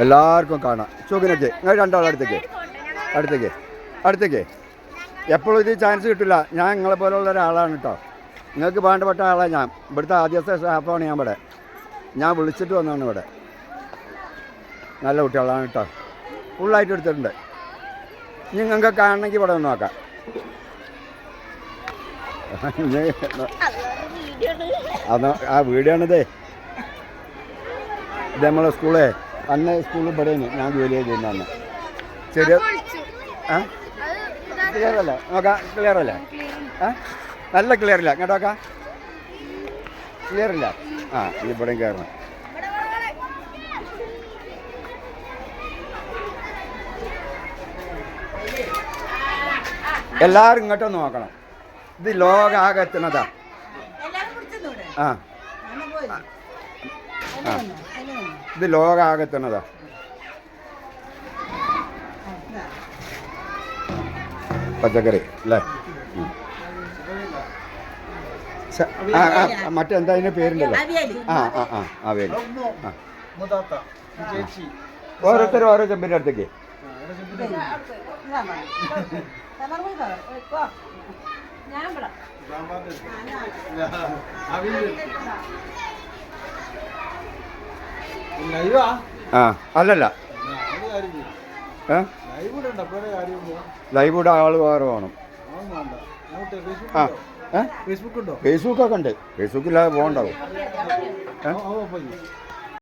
എല്ലാവർക്കും കാണാം. ചുകിനൊക്കെ നിങ്ങൾ രണ്ടാളും അടുത്തേക്ക് എപ്പോഴും ഇത് ചാൻസ് കിട്ടില്ല. ഞാൻ നിങ്ങളെ പോലുള്ള ഒരാളാണ് കേട്ടോ. നിങ്ങൾക്ക് വേണ്ടപ്പെട്ട ആളാണ് ഞാൻ. ഇവിടുത്തെ ആദ്യത്തെ സ്റ്റാഫാണ് ഞാൻ വിളിച്ചിട്ട് വന്നതാണ് ഇവിടെ. നല്ല കുട്ടികളാണ് കേട്ടോ. ഫുള്ളായിട്ട് എടുത്തിട്ടുണ്ട്. നിങ്ങൾക്ക് കാണണമെങ്കിൽ ഇവിടെ ഒന്ന് നോക്കാം. അത് ആ വീഡിയോ ആണിതേ. ഇത് നമ്മളെ സ്കൂളേ അന്ന് സ്കൂളിൽ ഇവിടെയാണ് ഞാൻ ജോലി ചെയ്തിരുന്ന. ചെറിയ ക്ലിയറല്ലേ നോക്കാം? ക്ലിയറല്ലേ? നല്ല ക്ലിയറില്ല കേട്ടോക്കാം. ക്ലിയറില്ല. ഇവിടെയും കയറണം. എല്ലാവരും ഇങ്ങോട്ടൊന്ന് നോക്കണം. ഇത് ലോകാകെ എത്തുന്നതാ. ഇത് ലോകാകെ എത്തുന്നതാ. പച്ചക്കറി അല്ലേ? മറ്റെന്താ അതിൻ്റെ പേരുണ്ടല്ലോ? അവിയൽ. ഓരോരുത്തരും ഓരോ ചെമ്പിൻ്റെ അടുത്തേക്ക്. അല്ലല്ല, ലൈവ് ആൾ വേറെ വേണം. ഫേസ്ബുക്കൊക്കെ ഉണ്ട്. ഫേസ്ബുക്കില്ലാതെ പോകണ്ടാവും.